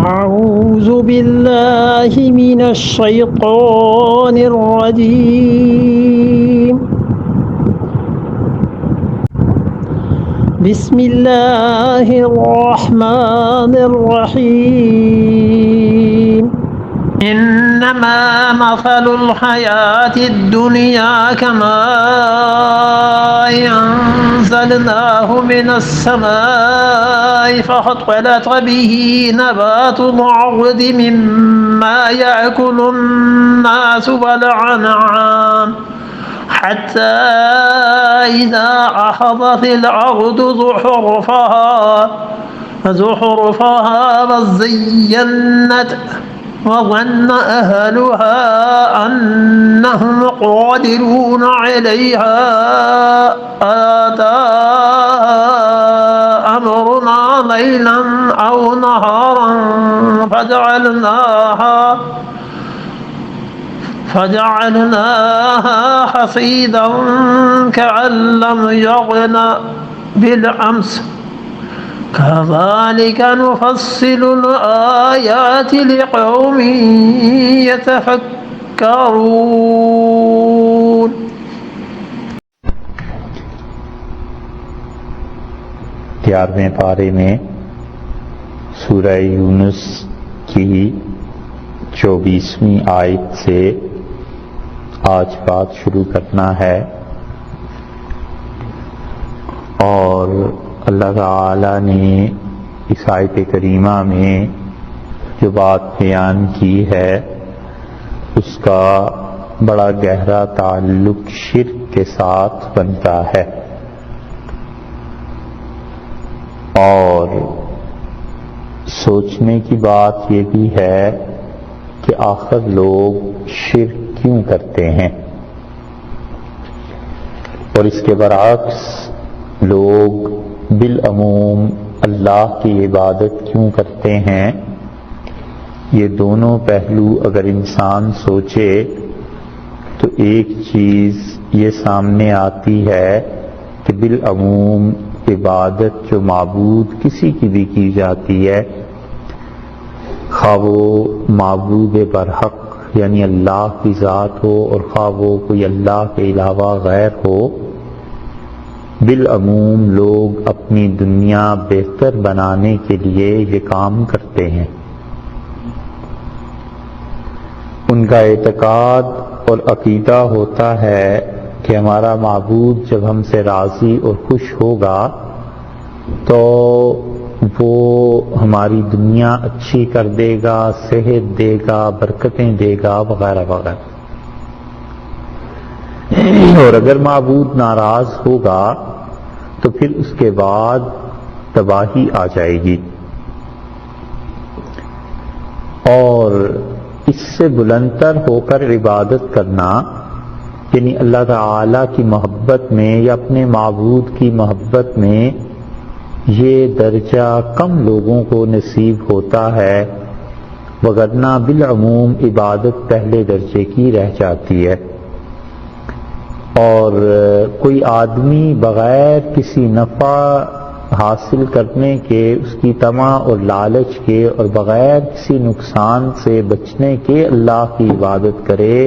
أعوذ بالله من الشيطان الرجيم بسم الله الرحمن الرحيم إنما مثل الحياة الدنيا كماء أنزلناه من السماء فاختلط به نبات الأرض مما يأكل الناس والأنعام حتى إذا أخذت الأرض زخرفها وزينت وظن أهلها أنهم قادرون عليها أتاها أمرنا ليلا أو نهارا فجعلناها حصيدا كأن لم يغن بالأمس كذلك نفصل الآيات لقوم يتفكرون. گیارہویں پارے میں سورہ یونس کی 24ویں آیت سے آج بات شروع کرنا ہے، اور اللہ تعالی نے اس آیت کریمہ میں جو بات بیان کی ہے اس کا بڑا گہرا تعلق شرک کے ساتھ بنتا ہے، اور سوچنے کی بات یہ بھی ہے کہ آخر لوگ شرک کیوں کرتے ہیں، اور اس کے برعکس لوگ بالعموم اللہ کی عبادت کیوں کرتے ہیں۔ یہ دونوں پہلو اگر انسان سوچے تو ایک چیز یہ سامنے آتی ہے کہ بالعموم عبادت جو معبود کسی کی بھی کی جاتی ہے، خواہ وہ معبود برحق یعنی اللہ کی ذات ہو اور خواہ وہ کوئی اللہ کے علاوہ غیر ہو، بالعموم لوگ اپنی دنیا بہتر بنانے کے لیے یہ کام کرتے ہیں۔ ان کا اعتقاد اور عقیدہ ہوتا ہے کہ ہمارا معبود جب ہم سے راضی اور خوش ہوگا تو وہ ہماری دنیا اچھی کر دے گا، صحت دے گا، برکتیں دے گا، وغیرہ وغیرہ، اور اگر معبود ناراض ہوگا تو پھر اس کے بعد تباہی آ جائے گی۔ اور اس سے بلندتر ہو کر عبادت کرنا یعنی اللہ تعالی کی محبت میں یا اپنے معبود کی محبت میں یہ درجہ کم لوگوں کو نصیب ہوتا ہے، وگرنہ بالعموم عبادت پہلے درجے کی رہ جاتی ہے۔ اور کوئی آدمی بغیر کسی نفع حاصل کرنے کے، اس کی طمع اور لالچ کے، اور بغیر کسی نقصان سے بچنے کے اللہ کی عبادت کرے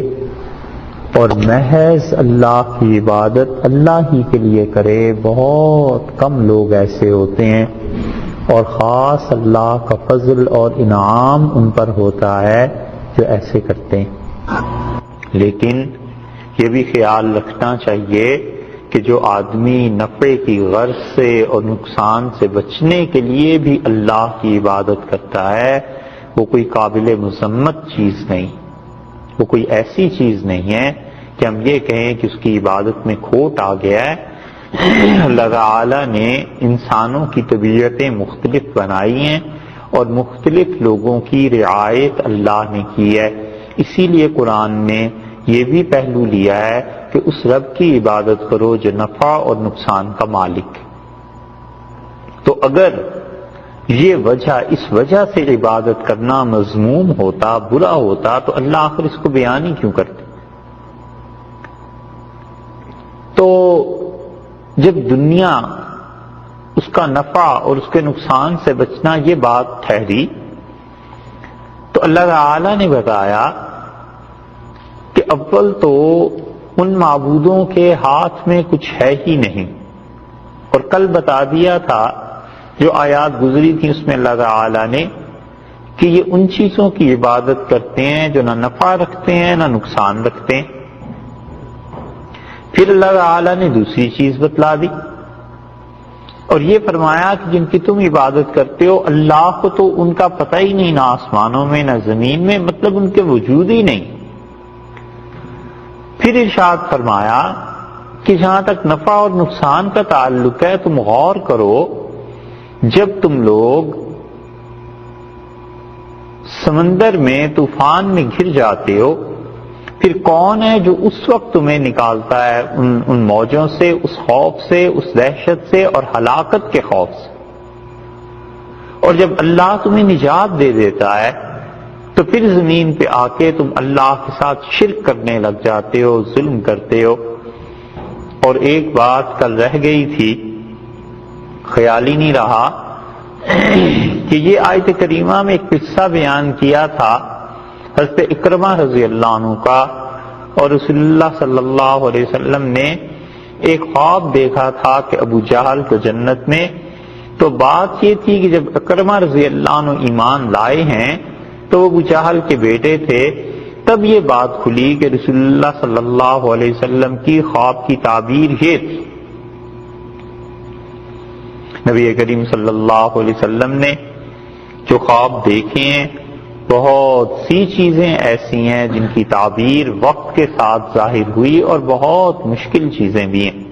اور محض اللہ کی عبادت اللہ ہی کے لیے کرے، بہت کم لوگ ایسے ہوتے ہیں، اور خاص اللہ کا فضل اور انعام ان پر ہوتا ہے جو ایسے کرتے ہیں۔ لیکن یہ بھی خیال رکھنا چاہیے کہ جو آدمی نفع کی غرض سے اور نقصان سے بچنے کے لیے بھی اللہ کی عبادت کرتا ہے، وہ کوئی قابل مذمت چیز نہیں، وہ کوئی ایسی چیز نہیں ہے کہ ہم یہ کہیں کہ اس کی عبادت میں کھوٹ آ گیا ہے۔ اللہ تعالی نے انسانوں کی طبیعتیں مختلف بنائی ہیں اور مختلف لوگوں کی رعایت اللہ نے کی ہے، اسی لیے قرآن نے یہ بھی پہلو لیا ہے کہ اس رب کی عبادت کرو جو نفع اور نقصان کا مالک ہے۔ تو اگر یہ وجہ، اس وجہ سے عبادت کرنا مذموم ہوتا، برا ہوتا، تو اللہ آخر اس کو بیان ہی کیوں کرتے؟ تو جب دنیا، اس کا نفع اور اس کے نقصان سے بچنا یہ بات ٹھہری، اللہ تعالی نے بتایا کہ اول تو ان معبودوں کے ہاتھ میں کچھ ہے ہی نہیں، اور کل بتا دیا تھا جو آیات گزری تھی اس میں اللہ تعالی نے کہ یہ ان چیزوں کی عبادت کرتے ہیں جو نہ نفع رکھتے ہیں نہ نقصان رکھتے ہیں۔ پھر اللہ تعالی نے دوسری چیز بتلا دی اور یہ فرمایا کہ جن کی تم عبادت کرتے ہو اللہ کو تو ان کا پتہ ہی نہیں، نہ آسمانوں میں نہ زمین میں، مطلب ان کے وجود ہی نہیں۔ پھر ارشاد فرمایا کہ جہاں تک نفع اور نقصان کا تعلق ہے تم غور کرو، جب تم لوگ سمندر میں طوفان میں گر جاتے ہو پھر کون ہے جو اس وقت تمہیں نکالتا ہے ان موجوں سے، اس خوف سے، اس دہشت سے اور ہلاکت کے خوف سے؟ اور جب اللہ تمہیں نجات دے دیتا ہے تو پھر زمین پہ آ کے تم اللہ کے ساتھ شرک کرنے لگ جاتے ہو، ظلم کرتے ہو۔ اور ایک بات کل رہ گئی تھی، خیال ہی نہیں رہا کہ یہ آیت کریمہ میں ایک قصہ بیان کیا تھا حضرت اکرمہ رضی اللہ عنہ کا، اور رسول اللہ صلی اللہ علیہ وسلم نے ایک خواب دیکھا تھا کہ ابو جہل کو جنت میں۔ تو بات یہ تھی کہ جب اکرمہ رضی اللہ عنہ ایمان لائے ہیں تو وہ ابو جہل کے بیٹے تھے، تب یہ بات کھلی کہ رسول اللہ صلی اللہ علیہ وسلم کی خواب کی تعبیر یہ تھی۔ نبی کریم صلی اللہ علیہ وسلم نے جو خواب دیکھے ہیں بہت سی چیزیں ایسی ہیں جن کی تعبیر وقت کے ساتھ ظاہر ہوئی اور بہت مشکل چیزیں بھی ہیں۔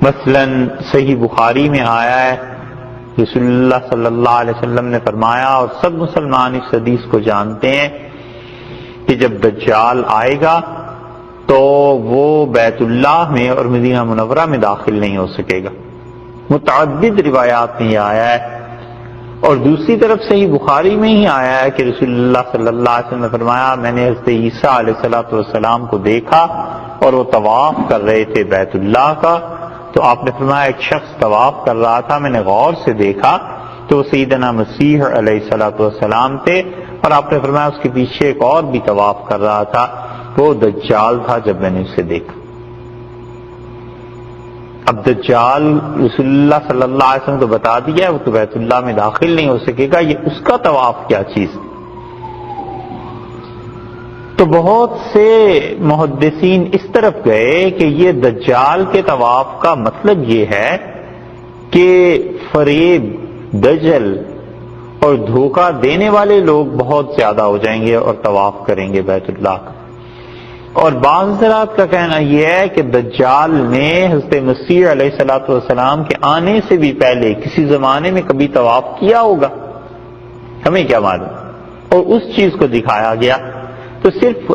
مثلا صحیح بخاری میں آیا ہے رسول اللہ صلی اللہ علیہ وسلم نے فرمایا، اور سب مسلمان اس حدیث کو جانتے ہیں کہ جب دجال آئے گا تو وہ بیت اللہ میں اور مدینہ منورہ میں داخل نہیں ہو سکے گا۔ متعدد روایات میں یہ آیا ہے، اور دوسری طرف صحیح بخاری میں ہی آیا ہے کہ رسول اللہ صلی اللہ علیہ وسلم نے فرمایا میں نے حضرت عیسیٰ علیہ السلام کو دیکھا اور وہ طواف کر رہے تھے بیت اللہ کا، تو آپ نے فرمایا ایک شخص طواف کر رہا تھا، میں نے غور سے دیکھا تو وہ سیدنا مسیح علیہ السلام تھے، اور آپ نے فرمایا اس کے پیچھے ایک اور بھی طواف کر رہا تھا، وہ دجال تھا جب میں نے اسے دیکھا۔ اب دجال رسول اللہ صلی اللہ علیہ وسلم تو بتا دیا وہ تو بیت اللہ میں داخل نہیں ہو سکے گا، یہ اس کا طواف کیا چیز؟ تو بہت سے محدثین اس طرف گئے کہ یہ دجال کے طواف کا مطلب یہ ہے کہ فریب، دجل اور دھوکہ دینے والے لوگ بہت زیادہ ہو جائیں گے اور طواف کریں گے بیت اللہ کا۔ اور بعض حضرات کا کہنا یہ ہے کہ دجال نے حضرت مسیح علیہ السلام کے آنے سے بھی پہلے کسی زمانے میں کبھی طواف کیا ہوگا، ہمیں کیا معلوم، اور اس چیز کو دکھایا گیا۔ تو صرف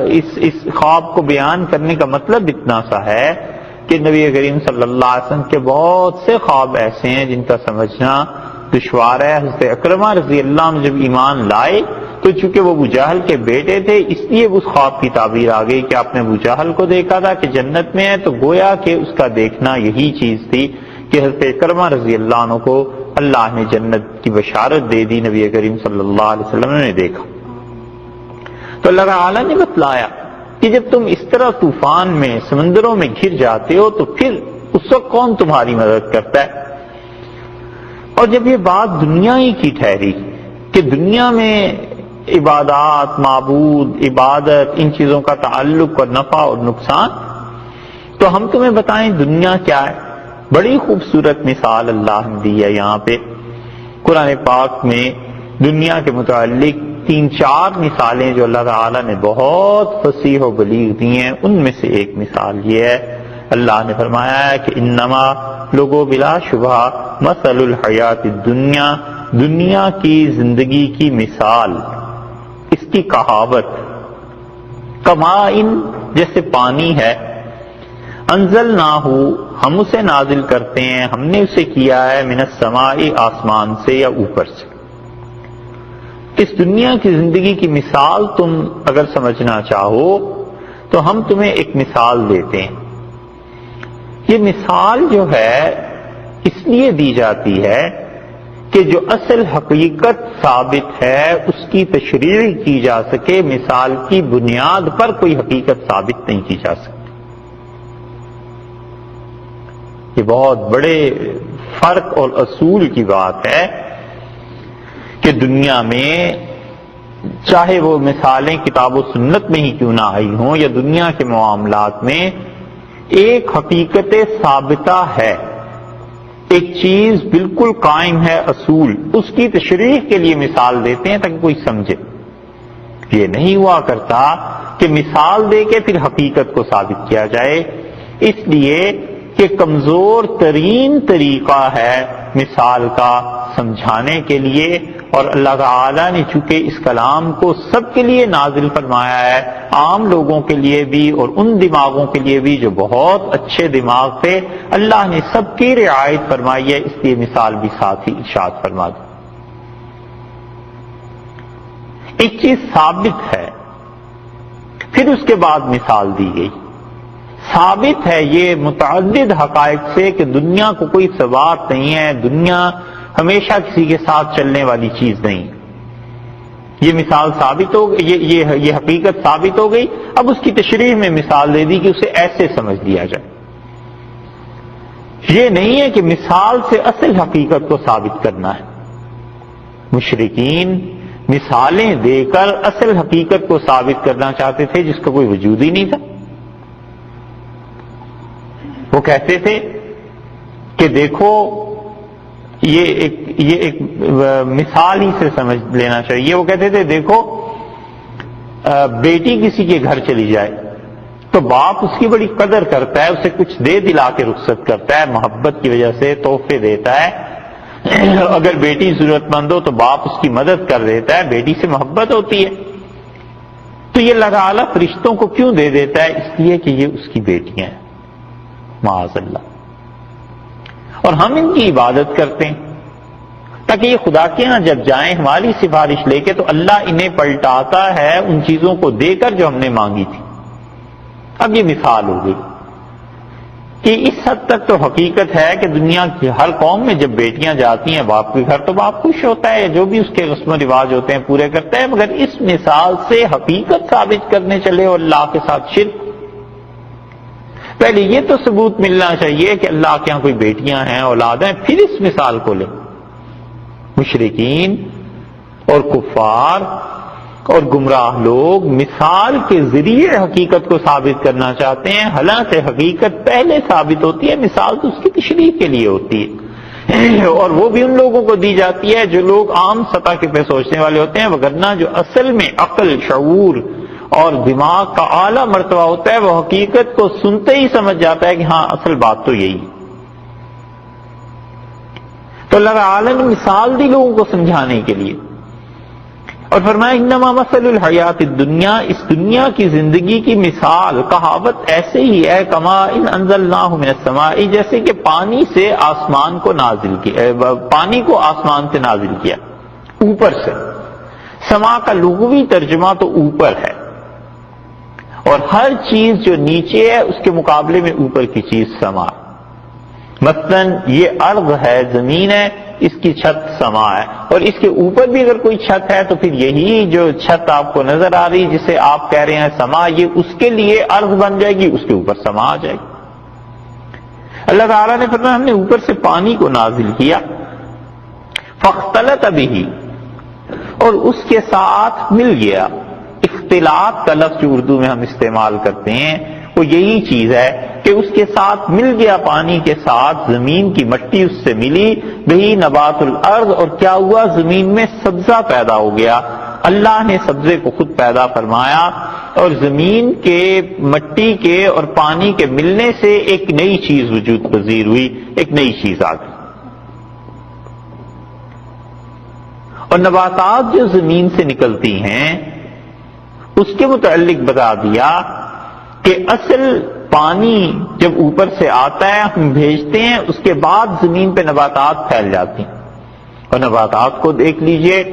اس خواب کو بیان کرنے کا مطلب اتنا سا ہے کہ نبی کریم صلی اللہ علیہ وسلم کے بہت سے خواب ایسے ہیں جن کا سمجھنا دشوار ہے۔ حضرت اکرمہ رضی اللہ عنہ جب ایمان لائے تو چونکہ وہ ابو جہل کے بیٹے تھے اس لیے اس خواب کی تعبیر آ گئی کہ آپ نے ابو جہل کو دیکھا تھا کہ جنت میں ہے، تو گویا کہ اس کا دیکھنا یہی چیز تھی کہ حضرت اکرمہ رضی اللہ عنہ کو اللہ نے جنت کی بشارت دے دی، نبی کریم صلی اللہ علیہ وسلم نے دیکھا۔ تو اللہ تعالی نے بتلایا کہ جب تم اس طرح طوفان میں سمندروں میں گر جاتے ہو تو پھر اس وقت کون تمہاری مدد کرتا ہے؟ اور جب یہ بات دنیا ہی کی ٹھہری کہ دنیا میں عبادات، معبود، عبادت، ان چیزوں کا تعلق اور نفع اور نقصان، تو ہم تمہیں بتائیں دنیا کیا ہے۔ بڑی خوبصورت مثال اللہ نے دی ہے یہاں پہ قرآن پاک میں دنیا کے متعلق 3-4 مثالیں جو اللہ تعالیٰ نے بہت فصیح و بلیغ دی ہیں، ان میں سے ایک مثال یہ ہے، اللہ نے فرمایا ہے کہ انما لوگوں بلا شبہ مثل الحیات الدنیا، دنیا کی زندگی کی مثال، اس کی کہاوت، کمائن جیسے پانی ہے، انزلناہ ہم اسے نازل کرتے ہیں، ہم نے اسے کیا ہے، من السماء آسمان سے یا اوپر سے۔ اس دنیا کی زندگی کی مثال تم اگر سمجھنا چاہو تو ہم تمہیں ایک مثال دیتے ہیں۔ یہ مثال جو ہے اس لیے دی جاتی ہے کہ جو اصل حقیقت ثابت ہے اس کی تشریح کی جا سکے، مثال کی بنیاد پر کوئی حقیقت ثابت نہیں کی جا سکتی۔ یہ بہت بڑے فرق اور اصول کی بات ہے کہ دنیا میں چاہے وہ مثالیں کتاب و سنت میں ہی کیوں نہ آئی ہوں یا دنیا کے معاملات میں، ایک حقیقت ثابتہ ہے، ایک چیز بالکل قائم ہے، اصول، اس کی تشریح کے لیے مثال دیتے ہیں تاکہ کوئی سمجھے۔ یہ نہیں ہوا کرتا کہ مثال دے کے پھر حقیقت کو ثابت کیا جائے، اس لیے کہ کمزور ترین طریقہ ہے مثال کا سمجھانے کے لیے، اور اللہ تعالیٰ نے چونکہ اس کلام کو سب کے لیے نازل فرمایا ہے، عام لوگوں کے لیے بھی اور ان دماغوں کے لیے بھی جو بہت اچھے دماغ تھے، اللہ نے سب کی رعایت فرمائی ہے، اس لیے مثال بھی ساتھ ہی ارشاد فرما دی۔ ایک چیز ثابت ہے، پھر اس کے بعد مثال دی گئی۔ ثابت ہے یہ متعدد حقائق سے کہ دنیا کو کوئی ثبات نہیں ہے، دنیا ہمیشہ کسی کے ساتھ چلنے والی چیز نہیں۔ یہ مثال ثابت ہو گئی، یہ حقیقت ثابت ہو گئی، اب اس کی تشریح میں مثال دے دی کہ اسے ایسے سمجھ لیا جائے۔ یہ نہیں ہے کہ مثال سے اصل حقیقت کو ثابت کرنا ہے۔ مشرکین مثالیں دے کر اصل حقیقت کو ثابت کرنا چاہتے تھے جس کا کوئی وجود ہی نہیں تھا۔ وہ کہتے تھے کہ دیکھو یہ ایک مثال ہی سے سمجھ لینا چاہیے۔ وہ کہتے تھے دیکھو بیٹی کسی کے گھر چلی جائے تو باپ اس کی بڑی قدر کرتا ہے، اسے کچھ دے دلا کے رخصت کرتا ہے، محبت کی وجہ سے تحفے دیتا ہے۔ اگر بیٹی ضرورت مند ہو تو باپ اس کی مدد کر دیتا ہے، بیٹی سے محبت ہوتی ہے۔ تو یہ اللہ تعالیٰ فرشتوں کو کیوں دے دیتا ہے؟ اس لیے کہ یہ اس کی بیٹیاں ہیں، معاذ اللہ، اور ہم ان کی عبادت کرتے ہیں تاکہ یہ خدا کے ہاں جب جائیں ہماری سفارش لے کے تو اللہ انہیں پلٹاتا ہے ان چیزوں کو دے کر جو ہم نے مانگی تھی۔ اب یہ مثال ہو گئی کہ اس حد تک تو حقیقت ہے کہ دنیا کی ہر قوم میں جب بیٹیاں جاتی ہیں باپ کے گھر تو باپ خوش ہوتا ہے، جو بھی اس کے رسم و رواج ہوتے ہیں پورے کرتا ہے، مگر اس مثال سے حقیقت ثابت کرنے چلے اور اللہ کے ساتھ شرک۔ پہلے یہ تو ثبوت ملنا چاہیے کہ اللہ کے یہاں کوئی بیٹیاں ہیں، اولاد ہیں، پھر اس مثال کو لیں۔ مشرکین اور کفار اور گمراہ لوگ مثال کے ذریعے حقیقت کو ثابت کرنا چاہتے ہیں، حالانکہ حقیقت پہلے ثابت ہوتی ہے، مثال تو اس کی تشریح کے لیے ہوتی ہے، اور وہ بھی ان لوگوں کو دی جاتی ہے جو لوگ عام سطح کے پہ سوچنے والے ہوتے ہیں، وگرنہ جو اصل میں عقل، شعور اور دماغ کا اعلیٰ مرتبہ ہوتا ہے وہ حقیقت کو سنتے ہی سمجھ جاتا ہے کہ ہاں اصل بات تو یہی ہے۔ تو اللہ تعالیٰ نے مثال دی لوگوں کو سمجھانے کے لیے، اور فرمایا انما مثل الحیات الدنیا، اس دنیا کی زندگی کی مثال، کہاوت ایسے ہی ہے کما ان انزلناہ من السماء، جیسے کہ پانی سے آسمان کو نازل کیا، پانی کو آسمان سے نازل کیا اوپر سے۔ سما کا لغوی ترجمہ تو اوپر ہے، اور ہر چیز جو نیچے ہے اس کے مقابلے میں اوپر کی چیز سما۔ مثلا یہ ارض ہے، زمین ہے، اس کی چھت سما ہے، اور اس کے اوپر بھی اگر کوئی چھت ہے تو پھر یہی جو چھت آپ کو نظر آ رہی جسے آپ کہہ رہے ہیں سما، یہ اس کے لیے ارض بن جائے گی، اس کے اوپر سما آ جائے گی۔ اللہ تعالیٰ نے فرمایا ہم نے اوپر سے پانی کو نازل کیا، فاختلط بہ، اور اس کے ساتھ مل گیا۔ اختلاط کا لفظ جو اردو میں ہم استعمال کرتے ہیں وہ یہی چیز ہے کہ اس کے ساتھ مل گیا، پانی کے ساتھ زمین کی مٹی اس سے ملی، بہی نبات الارض، اور کیا ہوا، زمین میں سبزہ پیدا ہو گیا۔ اللہ نے سبزے کو خود پیدا فرمایا، اور زمین کے، مٹی کے اور پانی کے ملنے سے ایک نئی چیز وجود پذیر ہوئی، ایک نئی چیز آ گئی۔ اور نباتات جو زمین سے نکلتی ہیں اس کے متعلق بتا دیا کہ اصل پانی جب اوپر سے آتا ہے ہم بھیجتے ہیں، اس کے بعد زمین پہ نباتات پھیل جاتی ہیں، اور نباتات کو دیکھ لیجئے،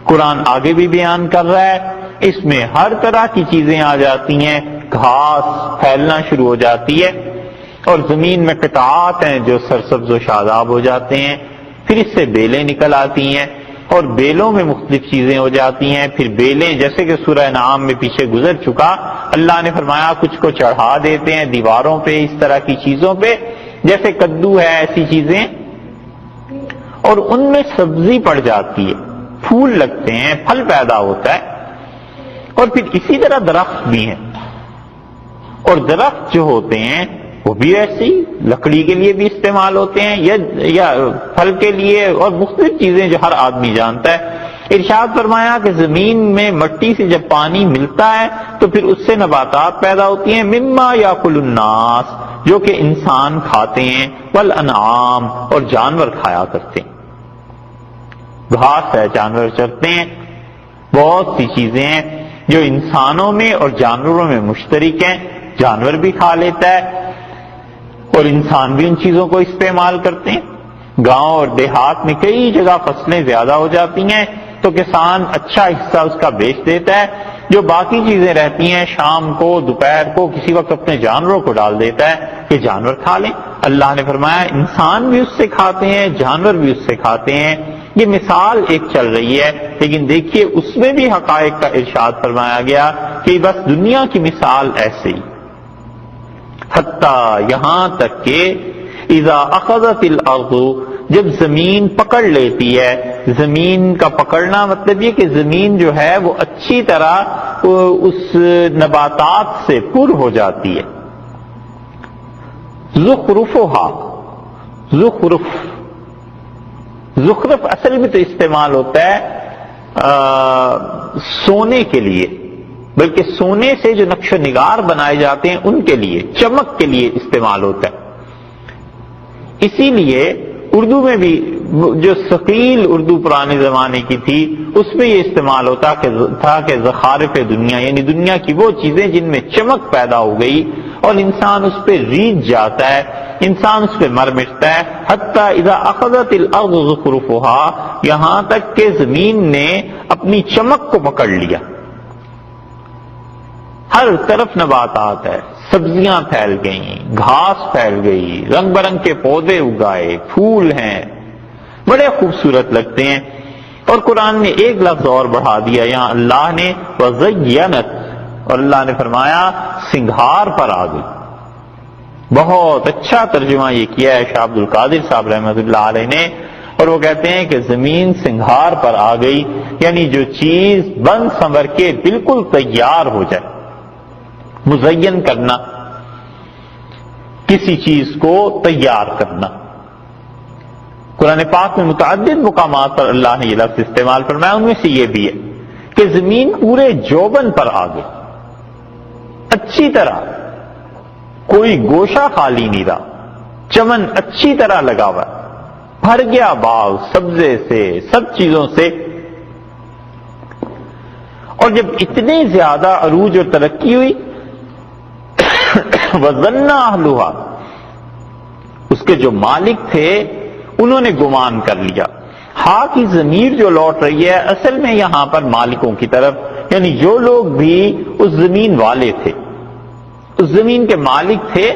قرآن آگے بھی بیان کر رہا ہے، اس میں ہر طرح کی چیزیں آ جاتی ہیں، گھاس پھیلنا شروع ہو جاتی ہے، اور زمین میں قطعات ہیں جو سرسبز و شاداب ہو جاتے ہیں، پھر اس سے بیلیں نکل آتی ہیں اور بیلوں میں مختلف چیزیں ہو جاتی ہیں. پھر بیلیں جیسے کہ سورہ انعام میں پیچھے گزر چکا، اللہ نے فرمایا کچھ کو چڑھا دیتے ہیں دیواروں پہ، اس طرح کی چیزوں پہ جیسے کدو ہے، ایسی چیزیں، اور ان میں سبزی پڑ جاتی ہے، پھول لگتے ہیں، پھل پیدا ہوتا ہے. اور پھر اسی طرح درخت بھی ہیں، اور درخت جو ہوتے ہیں وہ بھی ایسی لکڑی کے لیے بھی استعمال ہوتے ہیں یا پھل کے لیے، اور مختلف چیزیں جو ہر آدمی جانتا ہے. ارشاد فرمایا کہ زمین میں مٹی سے جب پانی ملتا ہے تو پھر اس سے نباتات پیدا ہوتی ہیں، مما یاکل الناس، جو کہ انسان کھاتے ہیں، والانعام، اور جانور کھایا کرتے ہیں. گھاس ہے، جانور چرتے ہیں، بہت سی چیزیں ہیں جو انسانوں میں اور جانوروں میں مشترک ہیں، جانور بھی کھا لیتا ہے اور انسان بھی ان چیزوں کو استعمال کرتے ہیں. گاؤں اور دیہات میں کئی جگہ فصلیں زیادہ ہو جاتی ہیں تو کسان اچھا حصہ اس کا بیچ دیتا ہے، جو باقی چیزیں رہتی ہیں شام کو، دوپہر کو، کسی وقت اپنے جانوروں کو ڈال دیتا ہے کہ جانور کھا لیں. اللہ نے فرمایا انسان بھی اس سے کھاتے ہیں، جانور بھی اس سے کھاتے ہیں. یہ مثال ایک چل رہی ہے، لیکن دیکھیے اس میں بھی حقائق کا ارشاد فرمایا گیا کہ بس دنیا کی مثال ایسے ہی، حتیٰ یہاں تک کہ اذا اخذت الارض، جب زمین پکڑ لیتی ہے. زمین کا پکڑنا مطلب یہ کہ زمین جو ہے وہ اچھی طرح اس نباتات سے پر ہو جاتی ہے. زخرفها، زخرف اصل میں تو استعمال ہوتا ہے سونے کے لیے، بلکہ سونے سے جو نقش و نگار بنائے جاتے ہیں ان کے لیے، چمک کے لیے استعمال ہوتا ہے. اسی لیے اردو میں بھی جو ثقیل اردو پرانے زمانے کی تھی اس میں یہ استعمال ہوتا تھا کہ زخارف دنیا، یعنی دنیا کی وہ چیزیں جن میں چمک پیدا ہو گئی اور انسان اس پہ ریجھ جاتا ہے، انسان اس پہ مر مٹتا ہے. حتیٰ اذا اخذت الارض زخرفها، یہاں تک کہ زمین نے اپنی چمک کو پکڑ لیا. ہر طرف نباتات ہے، سبزیاں پھیل گئیں، گھاس پھیل گئی، رنگ برنگ کے پودے اگائے، پھول ہیں، بڑے خوبصورت لگتے ہیں. اور قرآن نے ایک لفظ اور بڑھا دیا یہاں اللہ نے، وزینت، اور اللہ نے فرمایا سنگھار پر آ گئی. بہت اچھا ترجمہ یہ کیا ہے شاہ عبد القادر صاحب رحمۃ اللہ علیہ نے، اور وہ کہتے ہیں کہ زمین سنگھار پر آ گئی، یعنی جو چیز بن سنور کے بالکل تیار ہو جائے. مزین کرنا، کسی چیز کو تیار کرنا. قرآن پاک میں متعدد مقامات پر اللہ نے یہ لفظ استعمال فرمایا، ان میں سے یہ بھی ہے کہ زمین پورے جوبن پر آ گئی، اچھی طرح، کوئی گوشہ خالی نہیں رہا، چمن اچھی طرح لگا ہوا، بھر گیا باغ سبزے سے، سب چیزوں سے. اور جب اتنے زیادہ عروج اور ترقی ہوئی، وَظَنَّ أَهْلُهَا، اس کے جو مالک تھے انہوں نے گمان کر لیا. ہاں کی ضمیر جو لوٹ رہی ہے اصل میں یہاں پر مالکوں کی طرف، یعنی جو لوگ بھی اس زمین والے تھے، اس زمین کے مالک تھے،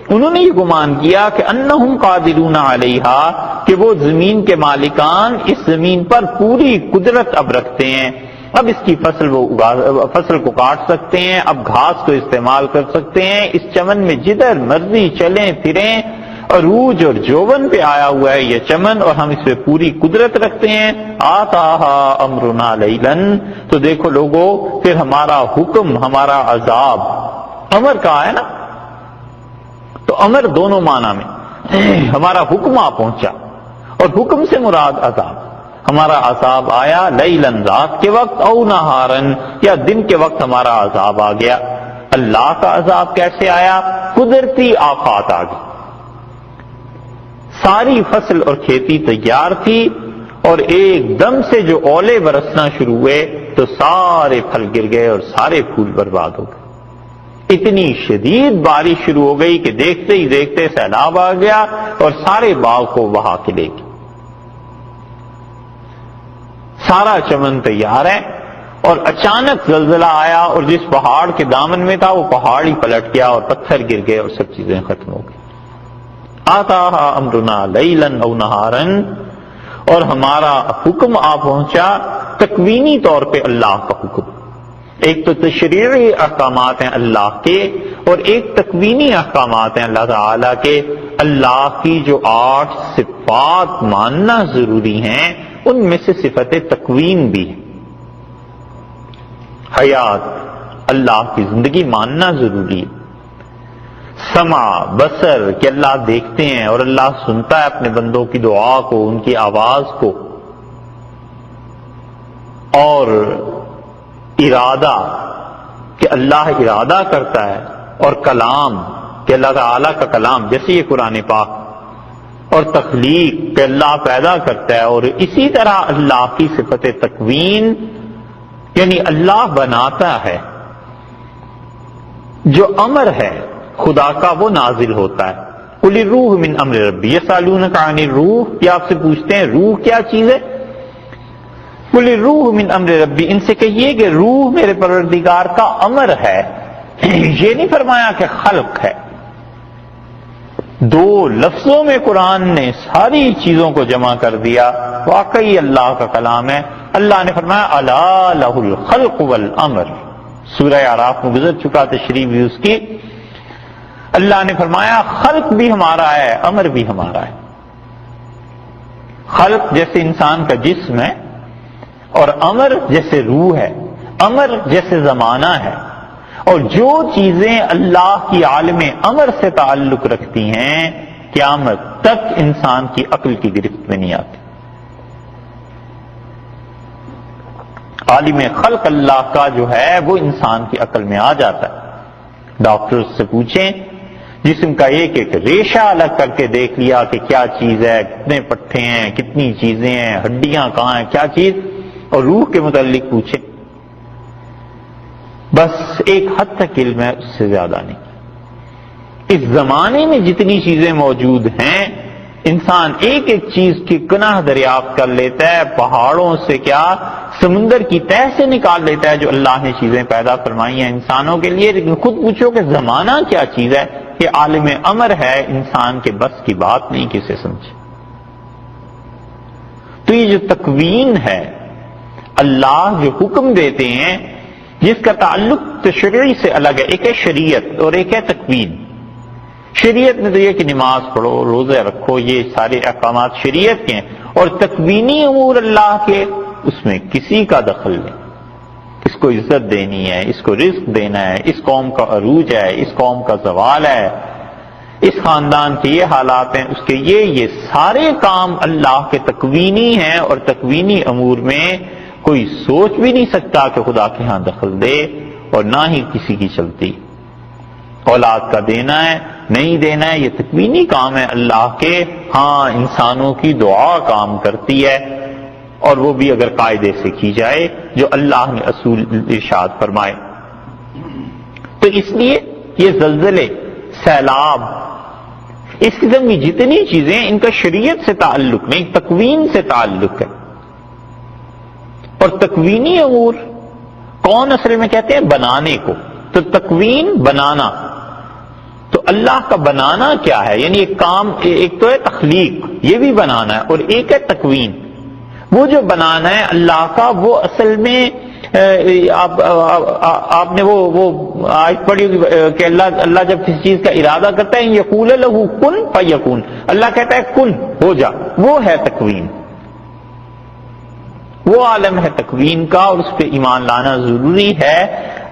انہوں نے یہ گمان کیا کہ انہم قادرون علیہا، کہ وہ زمین کے مالکان اس زمین پر پوری قدرت اب رکھتے ہیں. اب اس کی فصل کو کاٹ سکتے ہیں، اب گھاس کو استعمال کر سکتے ہیں، اس چمن میں جدھر مرضی چلیں پھریں، عروج اور جوبن پہ آیا ہوا ہے یہ چمن، اور ہم اس پہ پوری قدرت رکھتے ہیں. آتاہا امرنا لیلاً، تو دیکھو لوگوں پھر ہمارا حکم، ہمارا عذاب، امر کہا ہے نا، تو امر دونوں معنی میں، ہمارا حکم آ پہنچا، اور حکم سے مراد عذاب. ہمارا عذاب آیا لیلاً، رات کے وقت، او نہاراً، یا دن کے وقت ہمارا عذاب آ گیا. اللہ کا عذاب کیسے آیا؟ قدرتی آفات آ گئی. ساری فصل اور کھیتی تیار تھی اور ایک دم سے جو اولے برسنا شروع ہوئے تو سارے پھل گر گئے اور سارے پھول برباد ہو گئے. اتنی شدید بارش شروع ہو گئی کہ دیکھتے ہی دیکھتے سیلاب آ گیا اور سارے باغ کو بہا کے لے گیا. سارا چمن تیار ہے اور اچانک زلزلہ آیا اور جس پہاڑ کے دامن میں تھا وہ پہاڑ ہی پلٹ گیا اور پتھر گر گئے اور سب چیزیں ختم ہو گئی. آتاہا امرنا لیلاً او نہاراً، اور ہمارا حکم آ پہنچا تکوینی طور پہ اللہ کا حکم. ایک تو تشریعی احکامات ہیں اللہ کے اور ایک تکوینی احکامات ہیں اللہ تعالی کے. اللہ کی جو 8 صفات ماننا ضروری ہیں ان میں سے صفت تکوین بھی ہے. حیات، اللہ کی زندگی ماننا ضروری ہے. سمع، بصر کہ اللہ دیکھتے ہیں اور اللہ سنتا ہے اپنے بندوں کی دعا کو، ان کی آواز کو. اور ارادہ کہ اللہ ارادہ کرتا ہے. اور کلام کہ اللہ تعالیٰ کا کلام جیسے یہ قرآن پاک. اور تخلیق کہ اللہ پیدا کرتا ہے. اور اسی طرح اللہ کی صفت تکوین یعنی اللہ بناتا ہے. جو امر ہے خدا کا وہ نازل ہوتا ہے. قل الروح من امر ربی یسألونک عن الروح، یہ آپ سے پوچھتے ہیں روح کیا چیز ہے. قل الروح من امر ربی، ان سے کہیے کہ روح میرے پروردگار کا امر ہے. یہ نہیں فرمایا کہ خلق ہے. 2 لفظوں میں قرآن نے ساری چیزوں کو جمع کر دیا. واقعی اللہ کا کلام ہے. اللہ نے فرمایا الا لہ الخلق والامر، سورہ اعراف میں گزر چکا تشریح بھی اس کی. اللہ نے فرمایا خلق بھی ہمارا ہے، امر بھی ہمارا ہے. خلق جیسے انسان کا جسم ہے اور امر جیسے روح ہے، امر جیسے زمانہ ہے. اور جو چیزیں اللہ کی عالم امر سے تعلق رکھتی ہیں قیامت تک انسان کی عقل کی گرفت میں نہیں آتی. عالم خلق اللہ کا جو ہے وہ انسان کی عقل میں آ جاتا ہے. ڈاکٹر سے پوچھیں جسم کا ایک ایک ریشہ الگ کر کے دیکھ لیا کہ کیا چیز ہے، کتنے پٹھے ہیں، کتنی چیزیں ہیں، ہڈیاں کہاں ہیں، کیا چیز. اور روح کے متعلق پوچھیں بس ایک حد تک علم ہے، اس سے زیادہ نہیں. اس زمانے میں جتنی چیزیں موجود ہیں انسان ایک ایک چیز کی کنہ دریافت کر لیتا ہے. پہاڑوں سے کیا سمندر کی تہہ سے نکال لیتا ہے جو اللہ نے چیزیں پیدا فرمائی ہیں انسانوں کے لیے. لیکن خود پوچھو کہ زمانہ کیا چیز ہے، کہ عالم امر ہے، انسان کے بس کی بات نہیں کسے سمجھے. تو یہ جو تکوین ہے، اللہ جو حکم دیتے ہیں جس کا تعلق تشریع سے الگ ہے. ایک ہے شریعت اور ایک ہے تکوین. شریعت میں تو یہ کہ نماز پڑھو، روزے رکھو، یہ سارے احکامات شریعت کے ہیں. اور تکوینی امور اللہ کے، اس میں کسی کا دخل نہیں. اس کو عزت دینی ہے، اس کو رزق دینا ہے، اس قوم کا عروج ہے، اس قوم کا زوال ہے، اس خاندان کے یہ حالات ہیں، اس کے یہ سارے کام اللہ کے تکوینی ہیں. اور تکوینی امور میں کوئی سوچ بھی نہیں سکتا کہ خدا کے ہاں دخل دے، اور نہ ہی کسی کی چلتی. اولاد کا دینا ہے نہیں دینا ہے یہ تکوینی کام ہے اللہ کے. ہاں انسانوں کی دعا کام کرتی ہے، اور وہ بھی اگر قاعدے سے کی جائے جو اللہ نے اصول ارشاد فرمائے. تو اس لیے یہ زلزلے، سیلاب، اس قسم کی جتنی چیزیں ان کا شریعت سے تعلق نہیں، تکوین سے تعلق ہے. اور تکوینی امور کون اصل میں کہتے ہیں؟ بنانے کو. تو تکوین بنانا، تو اللہ کا بنانا کیا ہے؟ یعنی ایک کام، ایک تو ہے تخلیق، یہ بھی بنانا ہے، اور ایک ہے تکوین. وہ جو بنانا ہے اللہ کا وہ اصل میں آپ نے وہ آیت پڑھی کہ اللہ جب کسی چیز کا ارادہ کرتا ہے یقول لہ کن فیکون، اللہ کہتا ہے کن ہو جا، وہ ہے تکوین. وہ عالم ہے تکوین کا، اور اس پہ ایمان لانا ضروری ہے.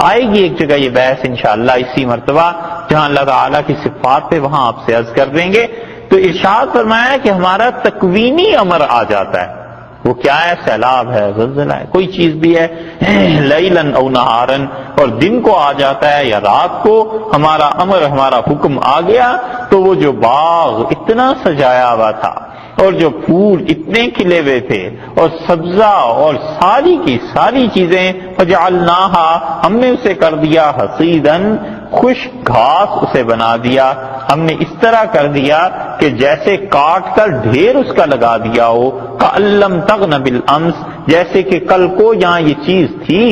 آئے گی ایک جگہ یہ بحث انشاءاللہ اسی مرتبہ جہاں اللہ تعالیٰ کی صفات پہ، وہاں آپ سے عرض کر دیں گے. تو ارشاد فرمایا کہ ہمارا تکوینی امر آ جاتا ہے. وہ کیا ہے؟ سیلاب ہے، زلزلہ ہے، کوئی چیز بھی ہے، لیلاً او نہاراً، اور دن کو آ جاتا ہے یا رات کو ہمارا امر، ہمارا حکم آ گیا. تو وہ جو باغ اتنا سجایا ہوا تھا اور جو پھول اتنے کھلے ہوئے تھے اور سبزہ اور ساری کی ساری چیزیں، فجعلناہا، ہم نے اسے کر دیا حصیداً، خشک گھاس اسے بنا دیا. ہم نے اس طرح کر دیا کہ جیسے کاٹ کر ڈھیر اس کا لگا دیا ہو، کأن لم تغن بالامس، جیسے کہ کل کو یہاں یہ چیز تھی.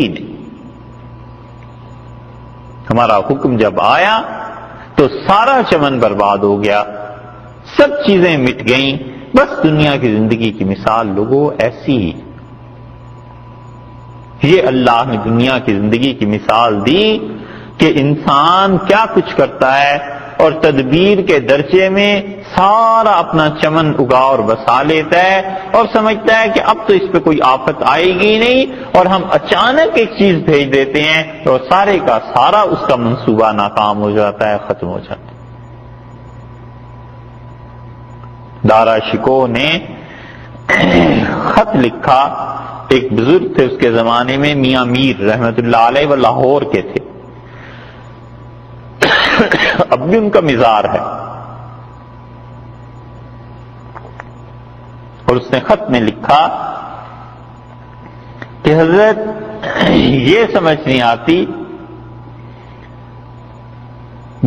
ہمارا حکم جب آیا تو سارا چمن برباد ہو گیا، سب چیزیں مٹ گئیں. بس دنیا کی زندگی کی مثال لوگوں ایسی ہی. یہ اللہ نے دنیا کی زندگی کی مثال دی کہ انسان کیا کچھ کرتا ہے اور تدبیر کے درجے میں سارا اپنا چمن اگا اور بسا لیتا ہے اور سمجھتا ہے کہ اب تو اس پہ کوئی آفت آئے گی نہیں، اور ہم اچانک ایک چیز بھیج دیتے ہیں اور سارے کا سارا اس کا منصوبہ ناکام ہو جاتا ہے، ختم ہو جاتا ہے. دارا شکوہ نے خط لکھا، ایک بزرگ تھے اس کے زمانے میں، میاں میر رحمت اللہ علیہ، وہ لاہور کے تھے، اب بھی ان کا مزار ہے. اور اس نے خط میں لکھا کہ حضرت یہ سمجھ نہیں آتی،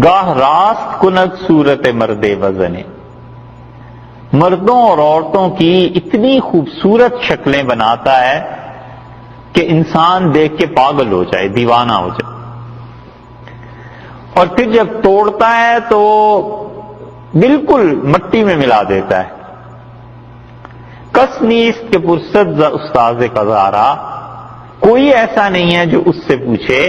گاہ راست کند صورت مرد وزنے، مردوں اور عورتوں کی اتنی خوبصورت شکلیں بناتا ہے کہ انسان دیکھ کے پاگل ہو جائے، دیوانہ ہو جائے، اور پھر جب توڑتا ہے تو بالکل مٹی میں ملا دیتا ہے. کس نیست کے پرسد استاذ قزارا، کوئی ایسا نہیں ہے جو اس سے پوچھے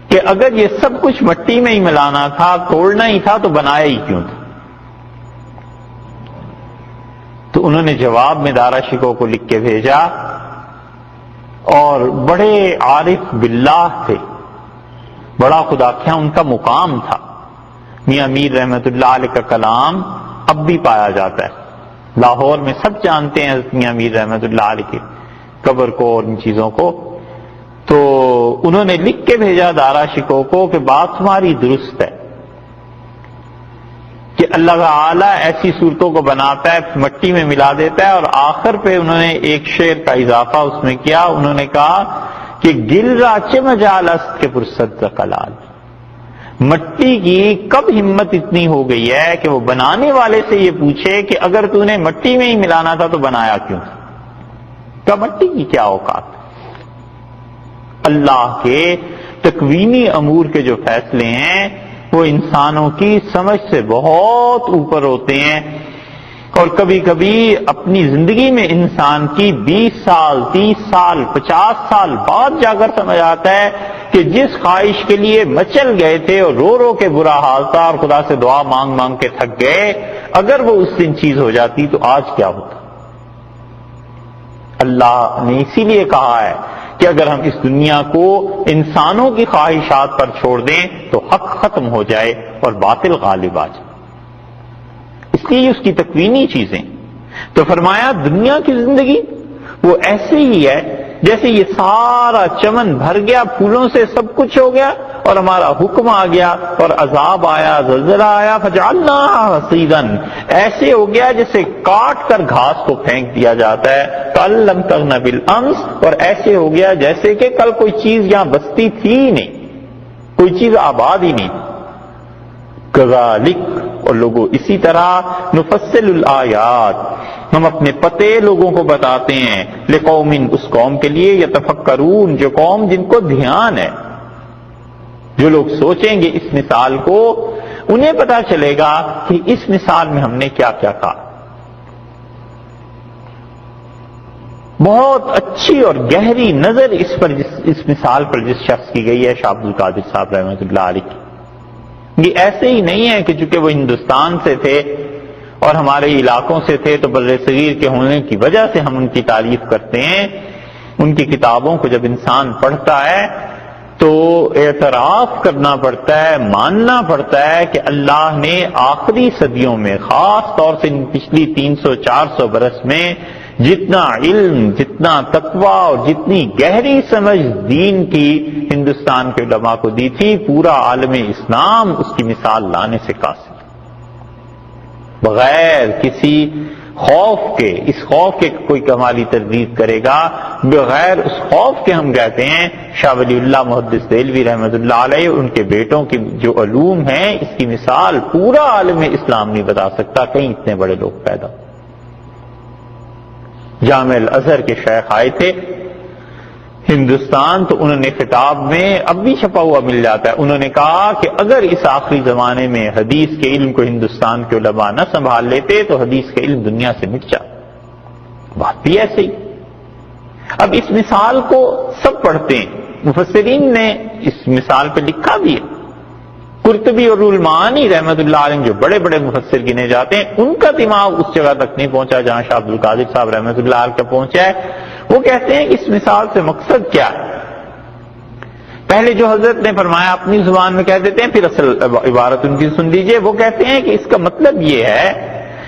کہ اگر یہ سب کچھ مٹی میں ہی ملانا تھا، توڑنا ہی تھا، تو بنایا ہی کیوں تھا. تو انہوں نے جواب میں دارا شکوہ کو لکھ کے بھیجا، اور بڑے عارف باللہ تھے، بڑا خدا کیا ان کا مقام تھا. میاں میر رحمت اللہ علیہ کا کلام اب بھی پایا جاتا ہے لاہور میں، سب جانتے ہیں حضرت میاں میر رحمت اللہ علیہ کی قبر کو اور ان چیزوں کو. تو انہوں نے لکھ کے بھیجا دارا شکوہ کو کہ بات تمہاری درست ہے کہ اللہ تعالیٰ ایسی صورتوں کو بناتا ہے، مٹی میں ملا دیتا ہے. اور آخر پہ انہوں نے ایک شعر کا اضافہ اس میں کیا، انہوں نے کہا کہ گل راچے مجال است کے پرسد کلال، مٹی کی کب ہمت اتنی ہو گئی ہے کہ وہ بنانے والے سے یہ پوچھے کہ اگر تو نے مٹی میں ہی ملانا تھا تو بنایا کیوں تھا. کہ مٹی کی کیا اوقات. اللہ کے تکوینی امور کے جو فیصلے ہیں وہ انسانوں کی سمجھ سے بہت اوپر ہوتے ہیں، اور کبھی کبھی اپنی زندگی میں انسان کی 20 سال 30 سال 50 سال بعد جا کر سمجھ آتا ہے کہ جس خواہش کے لیے مچل گئے تھے اور رو رو کے برا حال تھا اور خدا سے دعا مانگ مانگ کے تھک گئے، اگر وہ اس دن چیز ہو جاتی تو آج کیا ہوتا. اللہ نے اسی لیے کہا ہے کہ اگر ہم اس دنیا کو انسانوں کی خواہشات پر چھوڑ دیں تو حق ختم ہو جائے اور باطل غالب آ جائے. اس لیے اس کی تکوینی چیزیں. تو فرمایا دنیا کی زندگی وہ ایسے ہی ہے جیسے یہ سارا چمن بھر گیا، پھولوں سے سب کچھ ہو گیا، اور ہمارا حکم آ گیا اور عذاب آیا، زلزلہ آیا، فجعلناها حصیدا، ایسے ہو گیا جیسے کاٹ کر گھاس کو پھینک دیا جاتا ہے، کل لم تغن بالامس، اور ایسے ہو گیا جیسے کہ کل کوئی چیز یہاں بستی تھی ہی نہیں، کوئی چیز آباد ہی نہیں. کذالک، اور لوگوں اسی طرح نفصل الآیات، ہم اپنے پتے لوگوں کو بتاتے ہیں، لقوم، اس قوم کے لیے، یتفکرون، جو قوم جن کو دھیان ہے، جو لوگ سوچیں گے اس مثال کو، انہیں پتا چلے گا کہ اس مثال میں ہم نے کیا کیا کہا. بہت اچھی اور گہری نظر اس مثال پر جس شخص کی گئی ہے، شاہ عبد القادر صاحب رحمۃ اللہ علیہ کی. یہ ایسے ہی نہیں ہے کہ چونکہ وہ ہندوستان سے تھے اور ہمارے علاقوں سے تھے تو بر صغیر کے ہونے کی وجہ سے ہم ان کی تعریف کرتے ہیں. ان کی کتابوں کو جب انسان پڑھتا ہے تو اعتراف کرنا پڑتا ہے، ماننا پڑتا ہے کہ اللہ نے آخری صدیوں میں، خاص طور سے پچھلی 300-400 برس میں، جتنا علم، جتنا تقویٰ اور جتنی گہری سمجھ دین کی ہندوستان کے علماء کو دی تھی، پورا عالم اسلام اس کی مثال لانے سے قاصر، بغیر کسی خوف کے. اس خوف کے کوئی کمالی تردید کرے گا، بغیر اس خوف کے ہم کہتے ہیں شاہ ولی اللہ محدث دہلوی رحمۃ اللہ علیہ، ان کے بیٹوں کی جو علوم ہیں، اس کی مثال پورا عالم اسلام نہیں بتا سکتا، کہیں اتنے بڑے لوگ پیدا. جامع الازہر کے شیخ آئے تھے ہندوستان، تو انہوں نے خطاب میں اب بھی چھپا ہوا مل جاتا ہے، انہوں نے کہا کہ اگر اس آخری زمانے میں حدیث کے علم کو ہندوستان کے علماء نہ سنبھال لیتے تو حدیث کا علم دنیا سے مٹ جاتا۔ بات بھی ایسے ہی۔ اب اس مثال کو سب پڑھتے ہیں، مفسرین نے اس مثال پہ لکھا بھی ہے۔ قرطبی اور المعانی رحمت اللہ علیہ جو بڑے بڑے مفسر گنے جاتے ہیں، ان کا دماغ اس جگہ تک نہیں پہنچا جہاں شاہ عبد القادر صاحب رحمت اللہ علیہ کا پہنچا ہے۔ وہ کہتے ہیں اس مثال سے مقصد کیا ہے؟ پہلے جو حضرت نے فرمایا اپنی زبان میں کہہ دیتے ہیں، پھر اصل عبارت ان کی سن لیجئے۔ وہ کہتے ہیں کہ اس کا مطلب یہ ہے